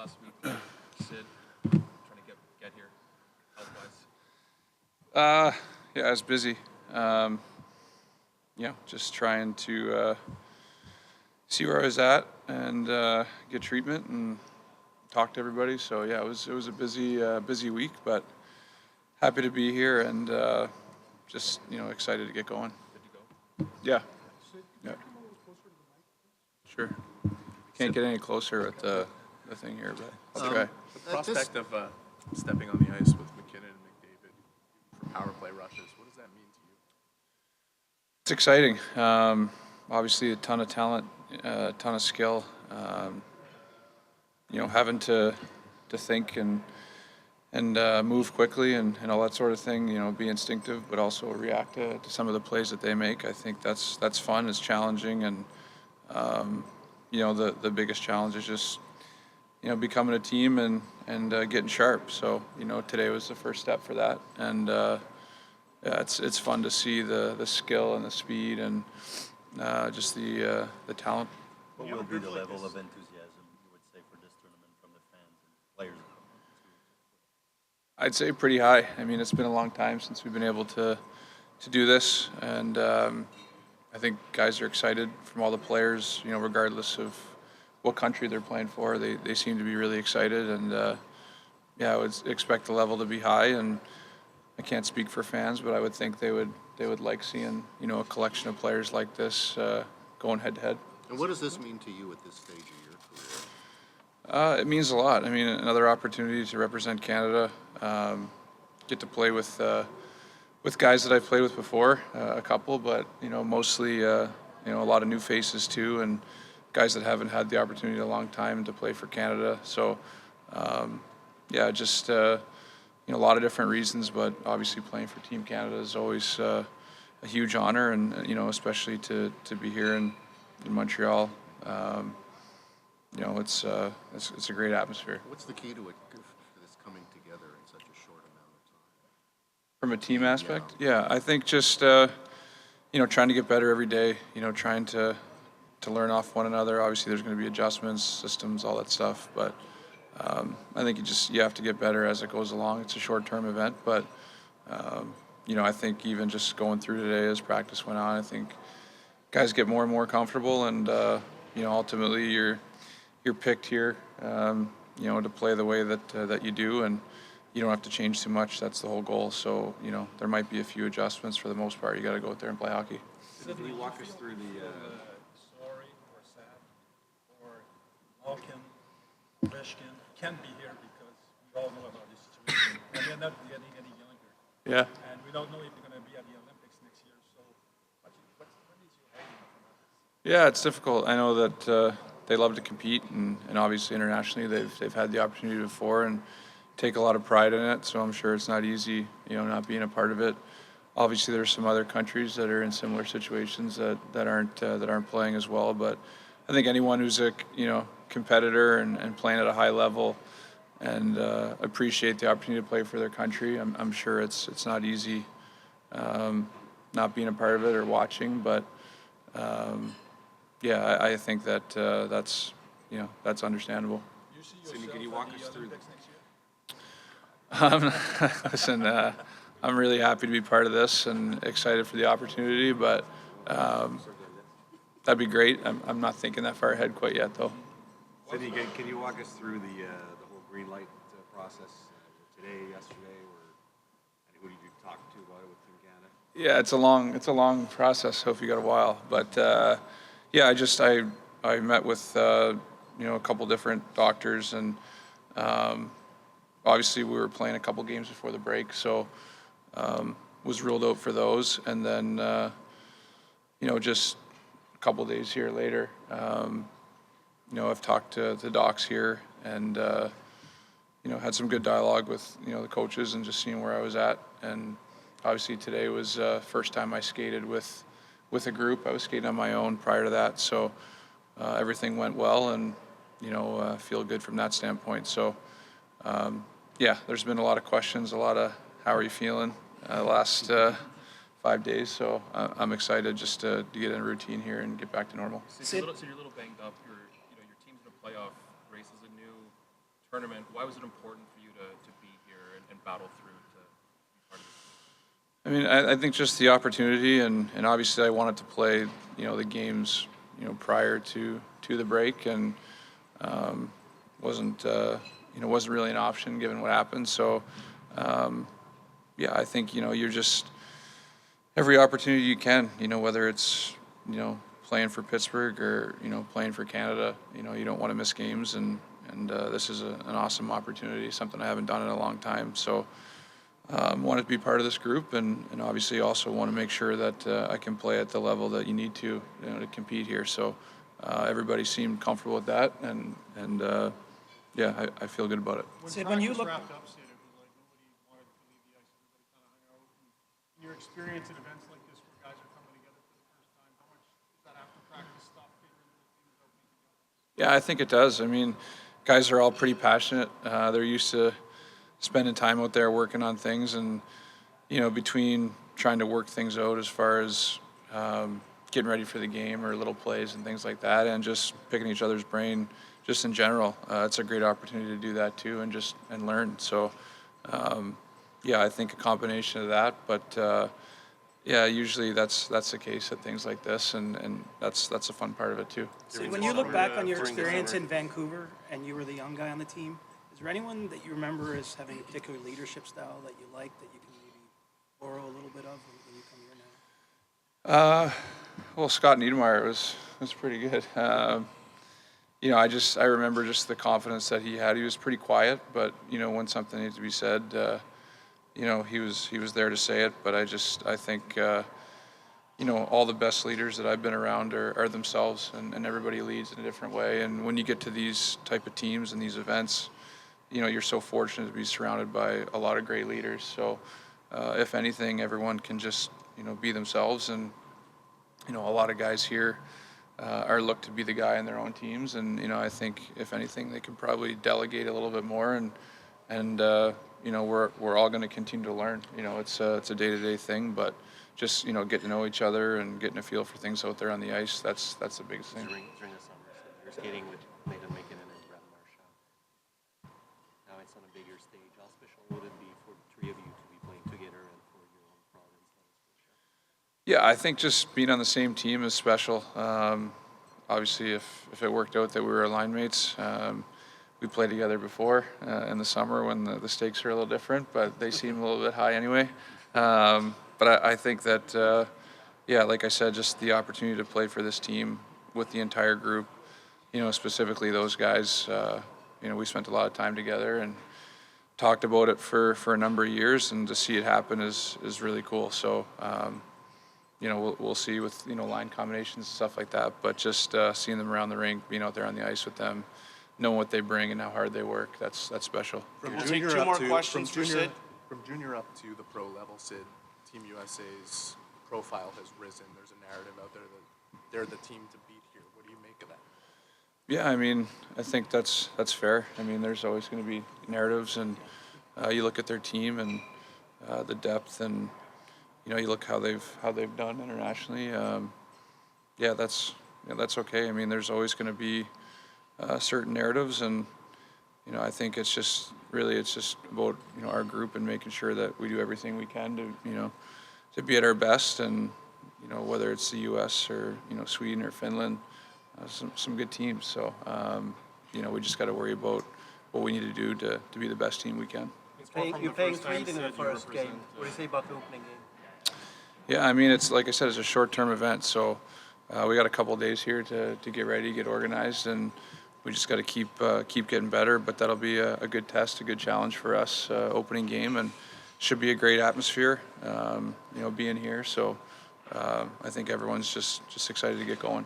last week. Sid, trying to get here, health-wise. Yeah, I was busy. Um, just trying to see where I was at and get treatment and talk to everybody. So yeah, it was a busy week, but happy to be here and just excited to get going. Good to go. Yeah, yeah, sure. Can't get any closer with the thing here, but I'll try. The prospect of stepping on the ice with McKinnon and McDavid for power play rushes, what does that mean to you? It's exciting. Obviously, a ton of talent, a ton of skill. Having to think and move quickly and all that sort of thing. Be instinctive, but also react to some of the plays that they make. I think that's fun. It's challenging, and the biggest challenge is just becoming a team and getting sharp. So today was the first step for that, and yeah, it's fun to see the skill and the speed and just the talent. What will be the level of enthusiasm you would say for this tournament from the fans and players? I'd say pretty high. I mean, it's been a long time since we've been able to do this, and I think guys are excited from all the players. Regardless of what country they're playing for, they seem to be really excited, and yeah, I would expect the level to be high. And I can't speak for fans, but I would think they would like seeing a collection of players like this going head to head. And what does this mean to you at this stage of your career? It means a lot. I mean, another opportunity to represent Canada, get to play with guys that I've played with before, a couple, but mostly a lot of new faces too, and guys that haven't had the opportunity in a long time to play for Canada. So yeah, just a lot of different reasons, but obviously playing for Team Canada is always a huge honor, and especially to be here in Montreal. It's a great atmosphere. What's the key to it, to this coming together in such a short amount of time? From a team aspect, yeah, I think just trying to get better every day. Trying to learn off one another. Obviously, there's going to be adjustments, systems, all that stuff, but I think you have to get better as it goes along. It's a short-term event, but I think even just going through today as practice went on, I think guys get more and more comfortable, and ultimately you're picked here, to play the way that you do, and you don't have to change too much. That's the whole goal. So there might be a few adjustments. For the most part, you got to go out there and play hockey. So can you walk us through the sorry or sad or Malkin, Ovechkin can't be here because we all know about this situation and they're not getting any younger. Yeah. And we don't know if they're going to be at the Olympics next year. So what is your argument from that? Yeah, it's difficult. I know that they love to compete, and obviously internationally they've had the opportunity before and take a lot of pride in it. So I'm sure it's not easy, not being a part of it. Obviously, there's some other countries that are in similar situations that aren't playing as well. But I think anyone who's a competitor and playing at a high level and appreciate the opportunity to play for their country, I'm sure it's not easy not being a part of it or watching. But yeah, I think that that's understandable. You see Sidney, yourself can you at walk the us through Olympics next year? Listen, I'm really happy to be part of this and excited for the opportunity, but that'd be great. I'm not thinking that far ahead quite yet, though. Sidney, can you walk us through the whole green light process today, yesterday, and who did you talk to about it with Team Canada? Yeah, it's a long process. Hope you got a while, but yeah, I met with a couple different doctors, and obviously we were playing a couple games before the break, so was ruled out for those, and then just a couple days here later, I've talked to the docs here and had some good dialogue with the coaches and just seeing where I was at. And obviously today was first time I skated with a group. I was skating on my own prior to that, so everything went well, and feel good from that standpoint. So yeah, there's been a lot of questions, a lot of how are you feeling the last 5 days. So I'm excited just to get in a routine here and get back to normal. So you're a little banged up. Your team's in a playoff race as a new tournament. Why was it important for you to be here and battle through to be part of this? I mean, I think just the opportunity, and obviously I wanted to play, the games, prior to the break, and wasn't really an option given what happened. So, yeah, I think, you're just every opportunity you can, whether it's, playing for Pittsburgh or, playing for Canada, you don't want to miss games, and this is an awesome opportunity, something I haven't done in a long time. So, wanted to be part of this group, and obviously also want to make sure that I can play at the level that you need to compete here. So everybody seemed comfortable with that, and yeah, I feel good about it. Sid, when you look wrapped up, Sid, it was like nobody wanted to leave the ice. Everybody kind of hung out. And in your experience at events like this, where guys are coming together for the first time, how much is that after practice stuff figuring little things out making together? Yeah, I think it does. I mean, guys are all pretty passionate. They're used to spending time out there working on things, and between trying to work things out as far as getting ready for the game or little plays and things like that, and just picking each other's brain just in general, it's a great opportunity to do that too, and learn. So yeah, I think a combination of that, but yeah, usually that's the case at things like this, and that's a fun part of it too. Sid, when you look back on your experience in Vancouver and you were the young guy on the team, is there anyone that you remember as having a particular leadership style that you like that you can maybe borrow a little bit of when you come here now? Well, Scott Niedermayer was pretty good. I remember just the confidence that he had. He was pretty quiet, but when something needed to be said, he was there to say it. But I think all the best leaders that I've been around are themselves, and everybody leads in a different way. And when you get to these type of teams and these events, you're so fortunate to be surrounded by a lot of great leaders. So if anything, everyone can just be themselves, and a lot of guys here are looked to be the guy in their own teams, and I think if anything, they could probably delegate a little bit more, and we're all going to continue to learn. It's a day-to-day thing, but just getting to know each other and getting a feel for things out there on the ice, that's the biggest thing. During the summer, so you're skating with Nathan McKinnon and Brad Marchand. Now it's on a bigger stage. How special would it be for the three of you to be playing together and for your own province, Nova Scotia? Yeah, I think just being on the same team is special. Obviously, if it worked out that we were line mates, we played together before in the summer when the stakes are a little different, but they seem a little bit high anyway. But I think that, yeah, like I said, just the opportunity to play for this team with the entire group, specifically those guys, we spent a lot of time together and talked about it for a number of years, and to see it happen is really cool. So, we'll see with, line combinations and stuff like that, but just seeing them around the rink, being out there on the ice with them, knowing what they bring and how hard they work, that's special. From We'll junior take two up more to- questions from for junior- Sid. From junior up to the pro level, Sid, Team USA's profile has risen. There's a narrative out there that they're the team to beat here. What do you make of that? Yeah, I mean, I think that's fair. I mean, there's always going to be narratives, and you look at their team and the depth, and you look how they've done internationally. Yeah, that's okay. I mean, there's always going to be certain narratives, and I think it's just about our group and making sure that we do everything we can to be at our best, and whether it's the U.S. or Sweden or Finland, some good teams. So we just got to worry about what we need to do to be the best team we can. You're playing Sweden in the first game. What do you say about the opening game? Yeah, I mean, it's like I said, it's a short-term event, so we got a couple of days here to get ready, get organized, and we just got to keep getting better. But that'll be a good test, a good challenge for us, opening game, and should be a great atmosphere, being here. So I think everyone's just excited to get going.